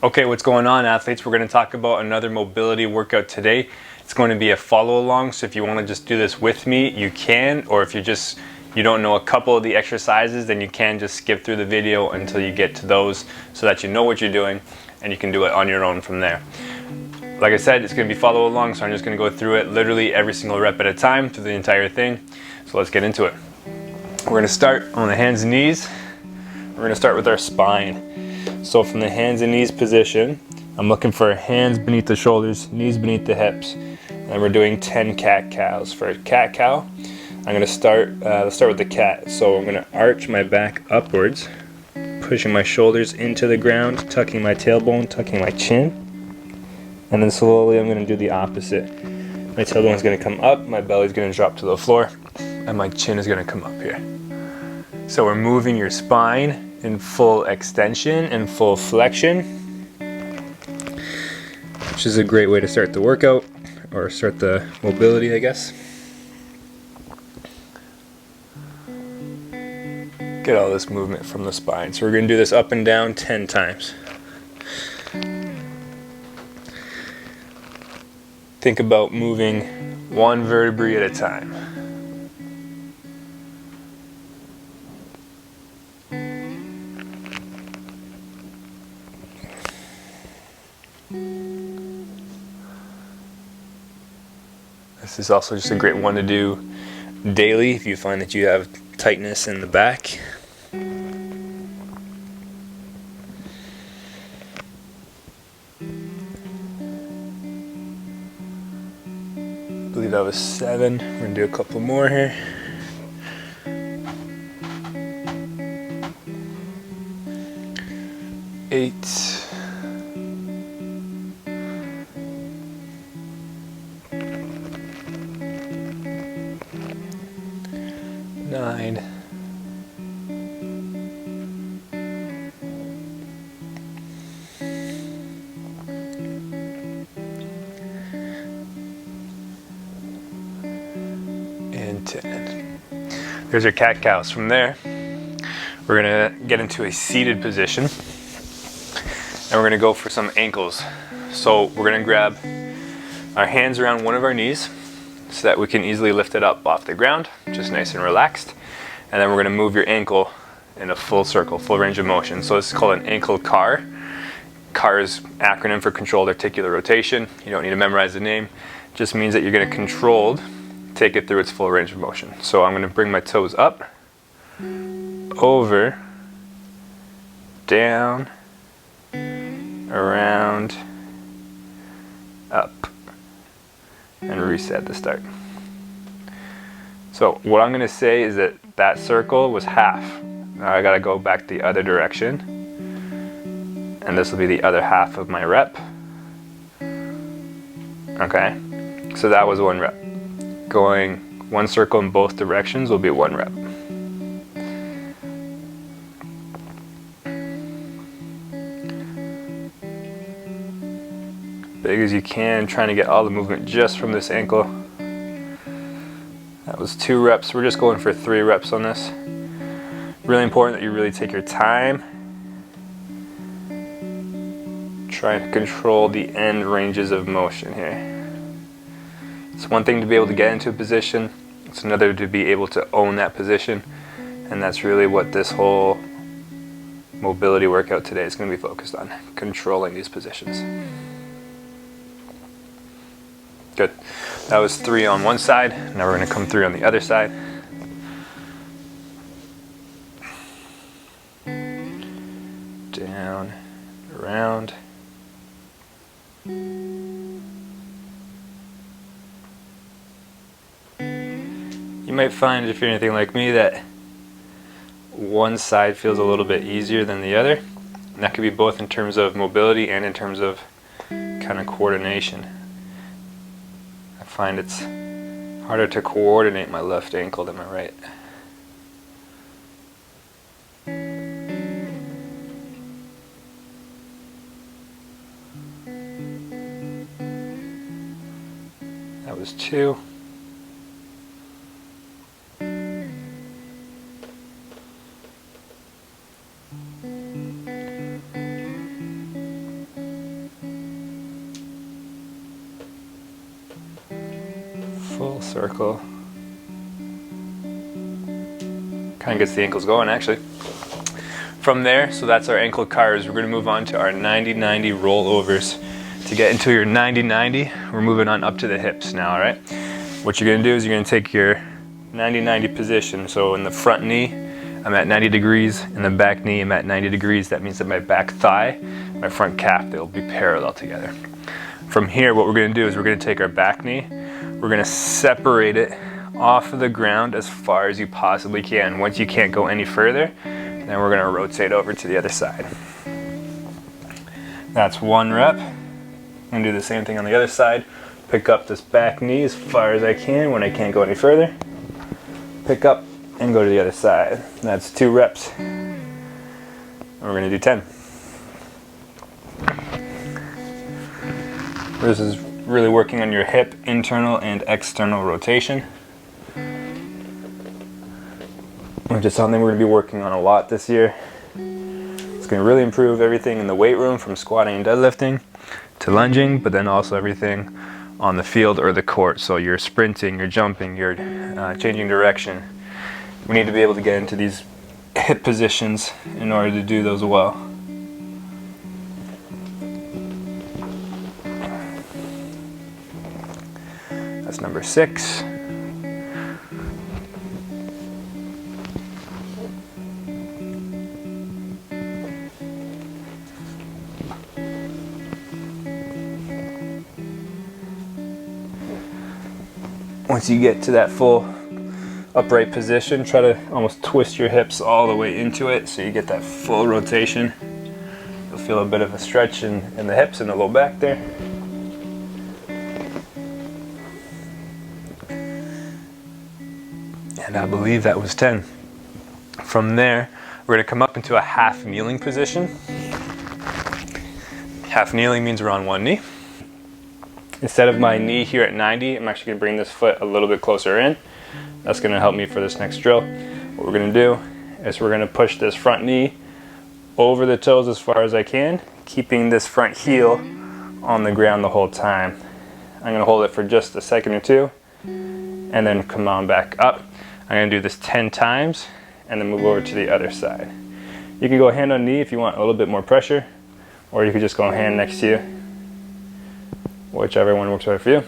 Okay, what's going on, athletes? We're going to talk about another mobility workout today. It's going to be a follow along, so if you want to just do this with me, you can, or if you don't know a couple of the exercises, then you can just skip through the video until you get to those so that you know what you're doing and you can do it on your own from there. Like I said, it's going to be follow along, so I'm just going to go through it literally every single rep at a time through the entire thing. So let's get into it. We're going to start on the hands and knees. We're going to start with our spine. So from the hands and knees position, I'm looking for hands beneath the shoulders, knees beneath the hips. And we're doing 10 cat-cows. For a cat-cow, I'm going to start, let's start with the cat. So I'm going to arch my back upwards, pushing my shoulders into the ground, tucking my tailbone, tucking my chin. And then slowly I'm going to do the opposite. My tailbone is going to come up, my belly is going to drop to the floor, and my chin is going to come up here. So we're moving your spine in full extension and full flexion, which is a great way to start the workout, or start the mobility, I guess. Get all this movement from the spine. So we're going to do this up and down 10 times. Think about moving one vertebrae at a time. This is also just a great one to do daily if you find that you have tightness in the back. I believe that was 7. We're going to do a couple more here. 8. 9. 10. There's our cat-cows. From there, we're going to get into a seated position, and we're going to go for some ankles. So we're going to grab our hands around one of our knees so that we can easily lift it up off the ground, just nice and relaxed. And then we're going to move your ankle in a full circle, full range of motion. So this is called an ankle CAR. CAR is acronym for controlled articular rotation. You don't need to memorize the name. It just means that you're going to take it through its full range of motion. So I'm going to bring my toes up, over, down, around, up, and reset the start. So what I'm going to say is that that circle was half. Now I got to go back the other direction, and this will be the other half of my rep. Okay, so that was 1 rep. Going 1 circle in both directions will be 1 rep. Big as you can, trying to get all the movement just from this ankle. That was 2 reps. We're just going for 3 reps on this. Really important that you really take your time. Trying to control the end ranges of motion here. It's one thing to be able to get into a position. It's another to be able to own that position. And that's really what this whole mobility workout today is going to be focused on. Controlling these positions. Good. That was 3 on one side. Now we're going to come through on the other side. Down, around. You might find, if you're anything like me, that one side feels a little bit easier than the other. And that could be both in terms of mobility and in terms of kind of coordination. I find it's harder to coordinate my left ankle than my right. That was 2. Full circle. Kind of gets the ankles going actually. From there, so that's our ankle cars. We're gonna move on to our 90-90 rollovers. To get into your 90-90, we're moving on up to the hips now, all right? What you're gonna do is you're gonna take your 90-90 position. So in the front knee, I'm at 90 degrees. In the back knee, I'm at 90 degrees. That means that my back thigh, my front calf, they'll be parallel together. From here, what we're gonna do is we're gonna take our back knee, we're gonna separate it off of the ground as far as you possibly can. Once you can't go any further, then we're gonna rotate over to the other side. That's 1 rep. I'm gonna do the same thing on the other side. Pick up this back knee as far as I can when I can't go any further. Pick up and go to the other side. That's 2 reps. And we're gonna do 10. This is really working on your hip internal and external rotation, which is something we're going to be working on a lot this year. It's going to really improve everything in the weight room, from squatting and deadlifting to lunging, but then also everything on the field or the court. So you're sprinting, you're jumping, you're changing direction. We need to be able to get into these hip positions in order to do those well. That's number 6. Once you get to that full upright position, try to almost twist your hips all the way into it so you get that full rotation. You'll feel a bit of a stretch in the hips and the low back there. And I believe that was 10. From there, we're going to come up into a half kneeling position. Half kneeling means we're on one knee. Instead of my knee here at 90, I'm actually going to bring this foot a little bit closer in. That's going to help me for this next drill. What we're going to do is we're going to push this front knee over the toes as far as I can, keeping this front heel on the ground the whole time. I'm going to hold it for just a second or two, and then come on back up. I'm going to do this 10 times and then move over to the other side. You can go hand on knee if you want a little bit more pressure, or you could just go hand next to you, whichever one works better for you.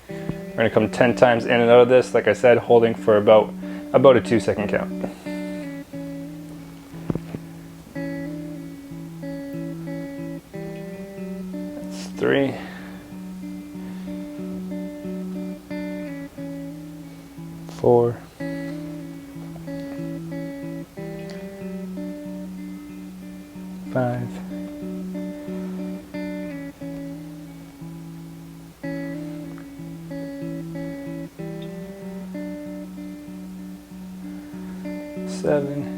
We're going to come 10 times in and out of this, like I said, holding for about a 2-second count. That's 3. 4. 5. 7.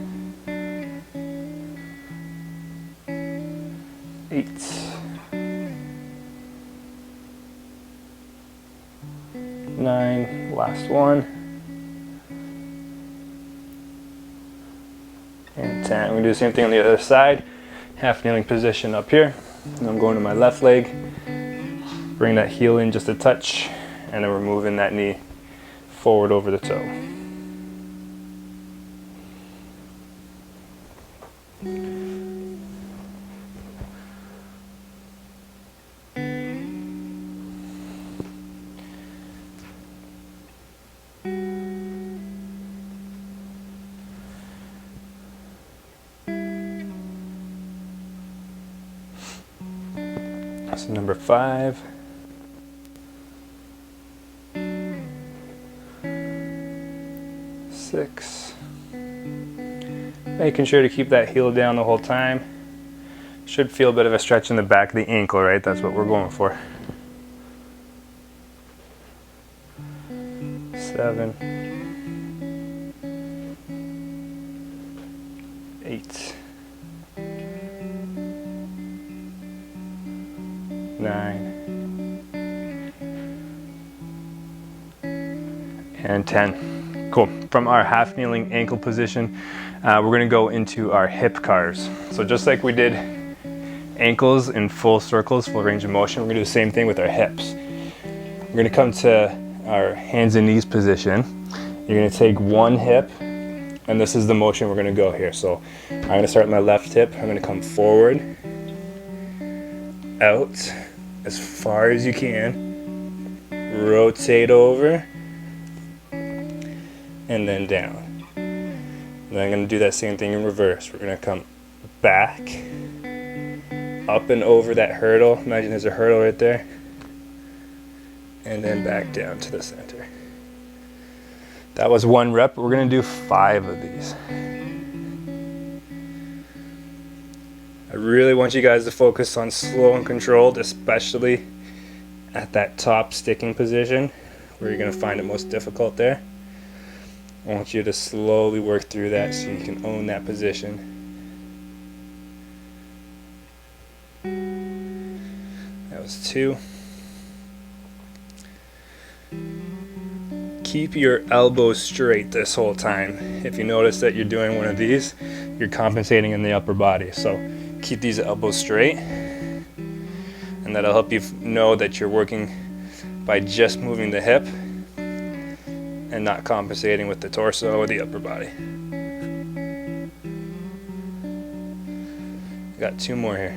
8. 9. Last one. And 10. We're going to do the same thing on the other side. Half kneeling position up here. And I'm going to my left leg. Bring that heel in just a touch. And then we're moving that knee forward over the toe. So number 5. 6. Making sure to keep that heel down the whole time. Should feel a bit of a stretch in the back of the ankle, right? That's what we're going for. 7. 8. 9. And 10. Cool. From our half kneeling ankle position, we're going to go into our hip cars. So just like we did ankles in full circles, full range of motion, we're going to do the same thing with our hips. We're going to come to our hands and knees position. You're gonna take one hip, and this is the motion we're gonna go here. So I'm gonna start with my left hip. I'm gonna come forward, out, as far as you can, rotate over, and then down. And then I'm gonna do that same thing in reverse. We're gonna come back, up and over that hurdle. Imagine there's a hurdle right there. And then back down to the center. That was 1 rep. We're gonna do 5 of these. I really want you guys to focus on slow and controlled, especially at that top sticking position where you're gonna find it most difficult there. I want you to slowly work through that so you can own that position. That was 2. Keep your elbows straight this whole time. If you notice that you're doing one of these, you're compensating in the upper body. So keep these elbows straight, and that'll help you know that you're working by just moving the hip and not compensating with the torso or the upper body. Got 2 more here.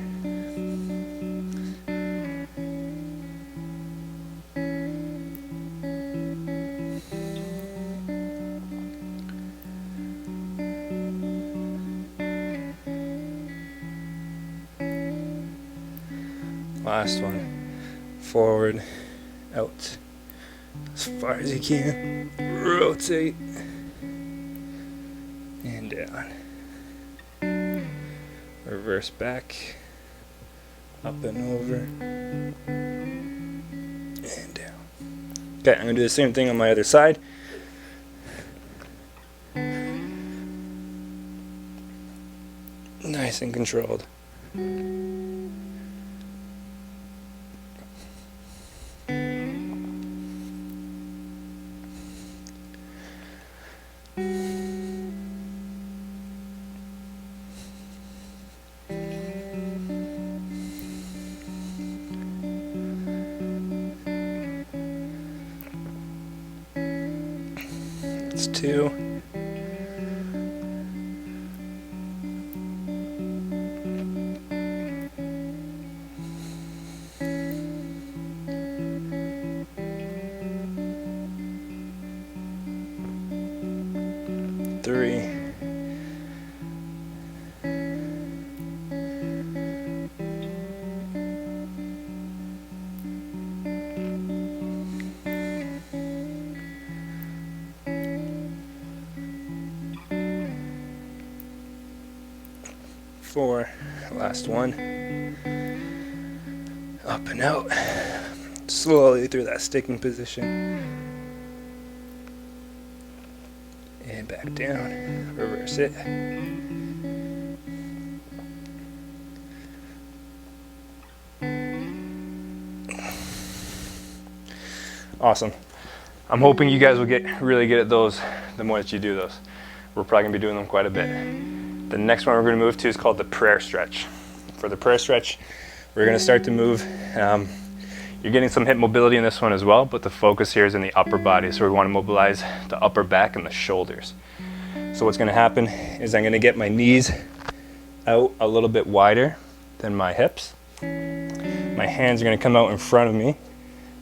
Last one. Forward, out, as far as you can, rotate, and down. Reverse back, up and over, and down. Okay, I'm going to do the same thing on my other side. Nice and controlled. That's 2. Three. 4, last one, up and out, slowly through that sticking position, and back down, reverse it. Awesome. I'm hoping you guys will get really good at those the more that you do those. We're probably gonna be doing them quite a bit. The next one we're going to move to is called the prayer stretch. For the prayer stretch, we're going to start to move. You're getting some hip mobility in this one as well, but the focus here is in the upper body. So we want to mobilize the upper back and the shoulders. So what's going to happen is I'm going to get my knees out a little bit wider than my hips. My hands are going to come out in front of me,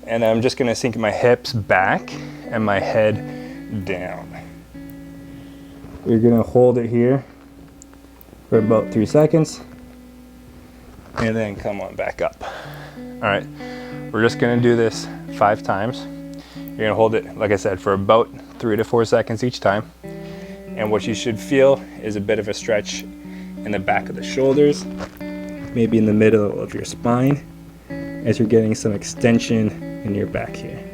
and I'm just going to sink my hips back and my head down. You're going to hold it here for about 3 seconds, and then come on back up. All right, we're just gonna do this 5 times. You're gonna hold it, like I said, for about 3 to 4 seconds each time. And what you should feel is a bit of a stretch in the back of the shoulders, maybe in the middle of your spine, as you're getting some extension in your back here.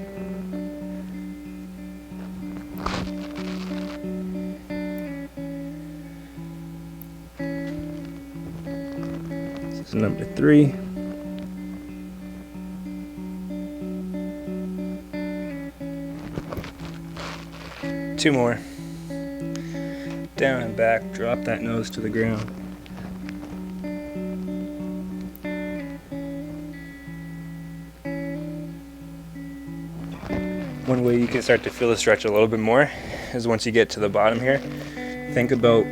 This is number 3. Two more. Down and back, drop that nose to the ground. One way you can start to feel the stretch a little bit more is once you get to the bottom here, think about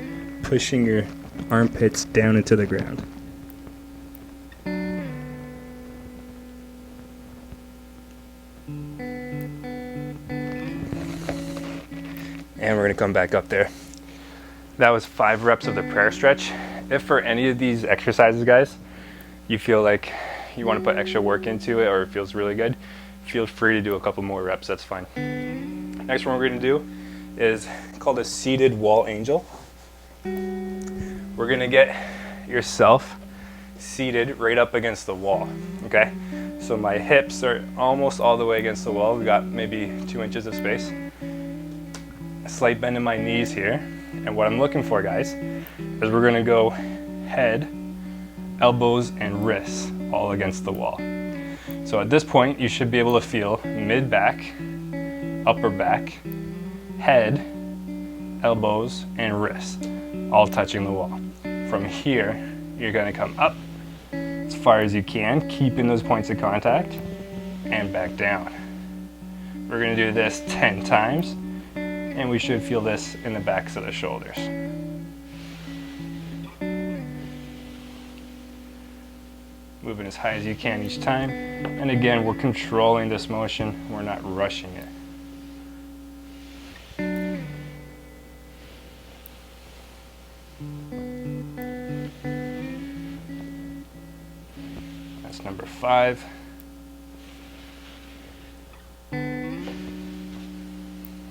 pushing your armpits down into the ground. And we're gonna come back up there. That was 5 reps of the prayer stretch. If for any of these exercises, guys, you feel like you want to put extra work into it or it feels really good, feel free to do a couple more reps, that's fine. Next one we're gonna do is called a seated wall angel. We're gonna get yourself seated right up against the wall, okay? So my hips are almost all the way against the wall. We got maybe 2 inches of space. A slight bend in my knees here. And what I'm looking for, guys, is we're gonna go head, elbows, and wrists all against the wall. So at this point, you should be able to feel mid-back, upper back, head, elbows, and wrists all touching the wall. From here, you're gonna come up as far as you can, keeping those points of contact, and back down. We're gonna do this 10 times, and we should feel this in the backs of the shoulders. Moving as high as you can each time. And again, we're controlling this motion, we're not rushing it. That's number 5.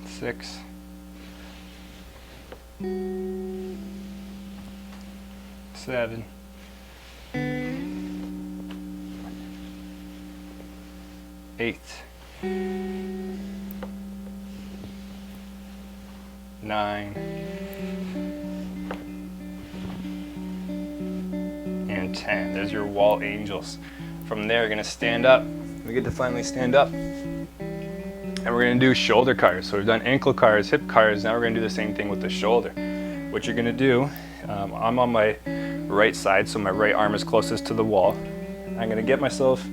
6. 7. 8. 9. And 10. There's your wall angels. From there, you're gonna stand up. We get to finally stand up. And we're gonna do shoulder cars. So we've done ankle cars, hip cars. Now we're gonna do the same thing with the shoulder. What you're gonna do, I'm on my right side, so my right arm is closest to the wall. I'm gonna get myself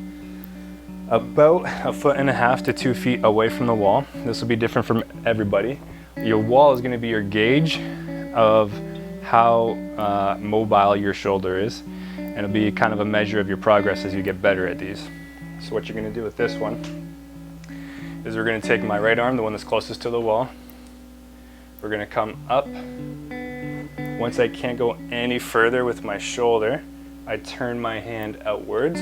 about 1.5 to 2 feet away from the wall. This will be different from everybody. Your wall is gonna be your gauge of how mobile your shoulder is. And it'll be kind of a measure of your progress as you get better at these. So what you're gonna do with this one is we're gonna take my right arm, the one that's closest to the wall. We're gonna come up. Once I can't go any further with my shoulder, I turn my hand outwards.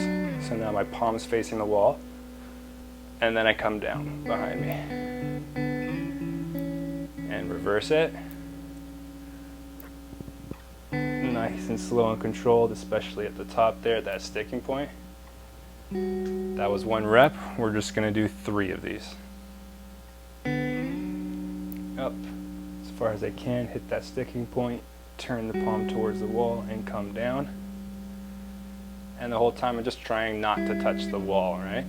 So now my palm's facing the wall. And then I come down behind me. And reverse it. Nice and slow and controlled, especially at the top there, at that sticking point. That was 1 rep. We're just gonna do 3 of these. Up as far as I can, hit that sticking point, turn the palm towards the wall and come down. And the whole time I'm just trying not to touch the wall, right?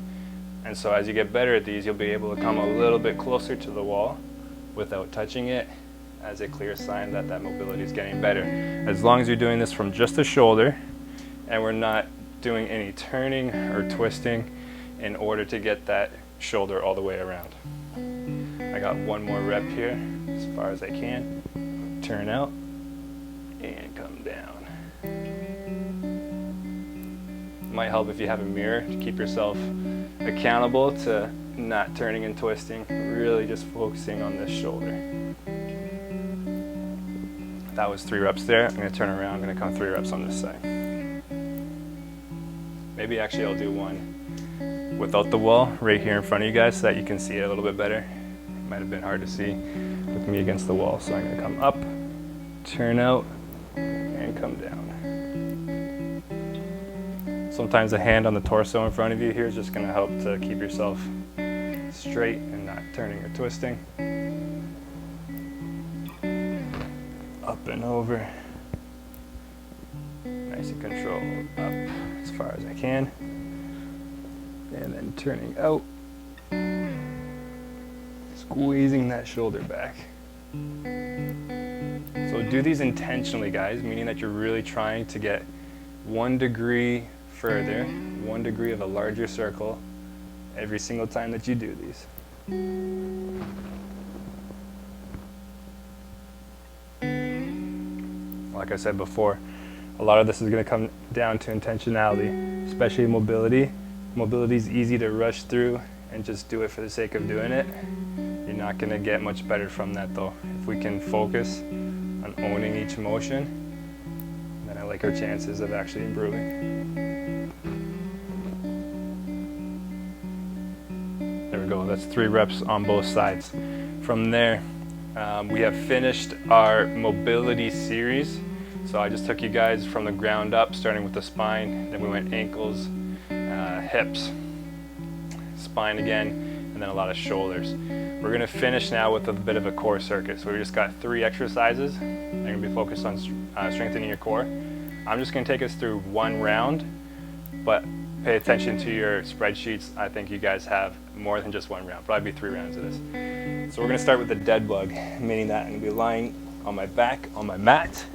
And so as you get better at these, you'll be able to come a little bit closer to the wall without touching it, as a clear sign that that mobility is getting better. As long as you're doing this from just the shoulder and we're not doing any turning or twisting in order to get that shoulder all the way around. I got 1 more rep here as far as I can. Turn out and come down. Might help if you have a mirror to keep yourself accountable to not turning and twisting, really just focusing on this shoulder. That was 3 reps there. I'm gonna turn around, I'm gonna come 3 reps on this side. Maybe actually I'll do one without the wall right here in front of you guys so that you can see it a little bit better. It might have been hard to see with me against the wall. So I'm gonna come up, turn out, and come down. Sometimes a hand on the torso in front of you here is just gonna help to keep yourself straight and not turning or twisting. Up and over. Nice and controlled. Up as far as I can. And then turning out. Squeezing that shoulder back. So do these intentionally, guys, meaning that you're really trying to get 1 degree further, 1 degree of a larger circle every single time that you do these. Like I said before, a lot of this is going to come down to intentionality, especially mobility. Mobility is easy to rush through and just do it for the sake of doing it. You're not going to get much better from that though. If we can focus on owning each motion, then I like our chances of actually improving. There we go, that's 3 reps on both sides. From there, we have finished our mobility series. So I just took you guys from the ground up, starting with the spine, then we went ankles, hips, spine again, and then a lot of shoulders. We're gonna finish now with a bit of a core circuit. So we just got 3 exercises. They're gonna be focused on strengthening your core. I'm just gonna take us through 1 round, but pay attention to your spreadsheets. I think you guys have more than just 1 round, probably 3 rounds of this. So we're gonna start with the dead bug, meaning that I'm gonna be lying on my back on my mat.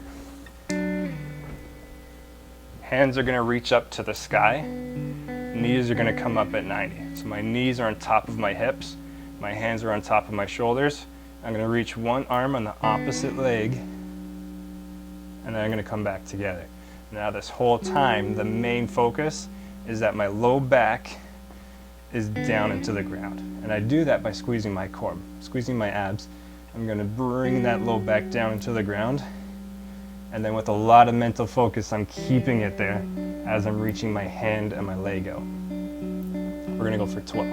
Hands are gonna reach up to the sky. Knees are gonna come up at 90. So my knees are on top of my hips. My hands are on top of my shoulders. I'm gonna reach one arm on the opposite leg, and then I'm gonna come back together. Now this whole time, the main focus is that my low back is down into the ground. And I do that by squeezing my core, squeezing my abs. I'm gonna bring that low back down into the ground. And then with a lot of mental focus, I'm keeping it there as I'm reaching my hand and my leg out. We're gonna go for 12.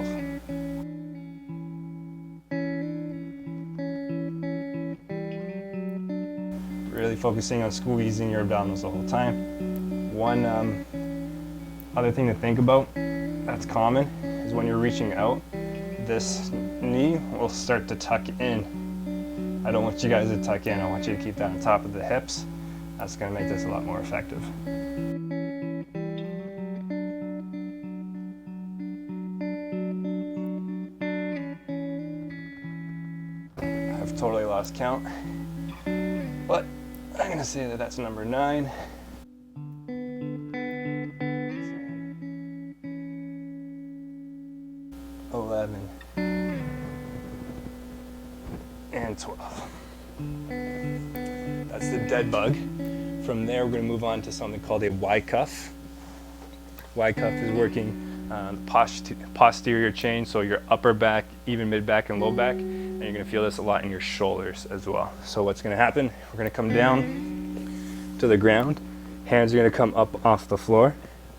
Really focusing on squeezing your abdominals the whole time. One other thing to think about that's common is when you're reaching out, this knee will start to tuck in. I don't want you guys to tuck in. I want you to keep that on top of the hips. That's going to make this a lot more effective. I've totally lost count, but I'm going to say that that's number 9. 11 and 12. That's the dead bug. From there, we're going to move on to something called a Y cuff. Y cuff is working posterior chain, so your upper back, even mid back and low back, and you're going to feel this a lot in your shoulders as well. So what's going to happen? We're going to come down to the ground. Hands are going to come up off the floor.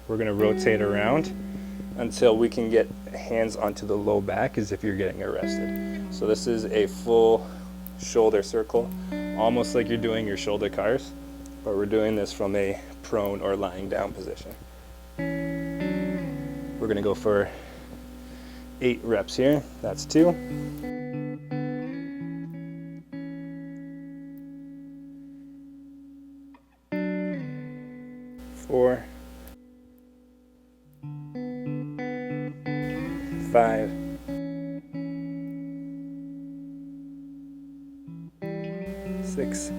We're going to rotate around until we can get hands onto the low back as if you're getting arrested. So this is a full shoulder circle, almost like you're doing your shoulder cars, but we're doing this from a prone or lying down position. We're gonna go for 8 reps here. That's 2. 4, 5, 6.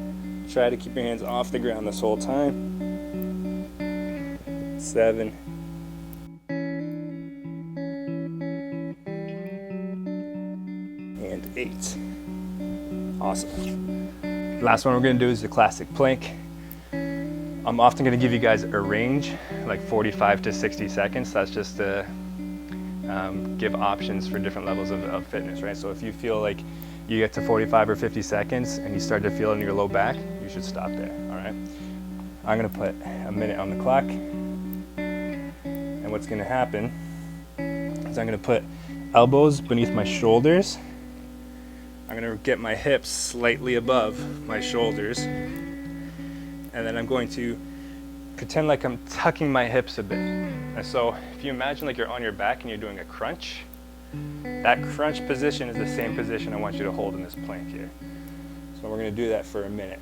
Try to keep your hands off the ground this whole time. 7. And 8. Awesome. Last one we're going to do is the classic plank. I'm often going to give you guys a range, like 45 to 60 seconds. That's just to give options for different levels of fitness, right? So if you feel like you get to 45 or 50 seconds and you start to feel it in your low back, you should stop there, all right? I'm going to put a minute on the clock. And what's going to happen is I'm going to put elbows beneath my shoulders. I'm going to get my hips slightly above my shoulders. And then I'm going to pretend like I'm tucking my hips a bit. And so if you imagine like you're on your back and you're doing a crunch, that crunch position is the same position I want you to hold in this plank here. So we're going to do that for a minute.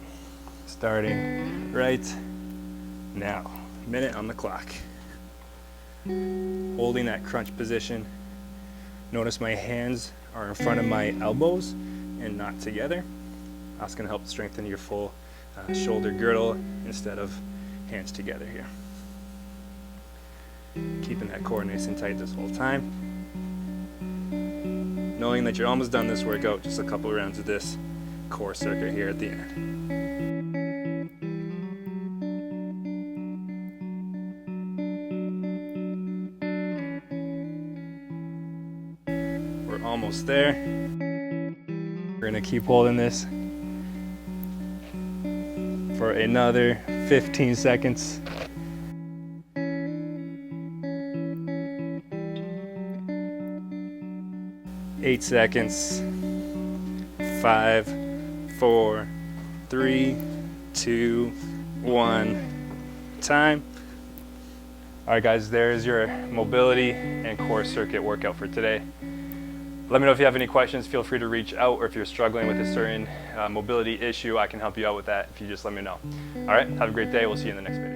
Starting right now. Minute on the clock. Holding that crunch position. Notice my hands are in front of my elbows and not together. That's going to help strengthen your full shoulder girdle instead of hands together here. Keeping that core nice and tight this whole time. knowing that you're almost done this workout, just a couple rounds of this core circuit here at the end. We're almost there. We're gonna keep holding this for another 15 seconds. 8 seconds. 5, 4, 3, 2, 1. Time. All right, guys, there's your mobility and core circuit workout for today. Let me know if you have any questions. Feel free to reach out, or if you're struggling with a certain mobility issue, I can help you out with that if you just let me know. All right, have a great day. We'll see you in the next video.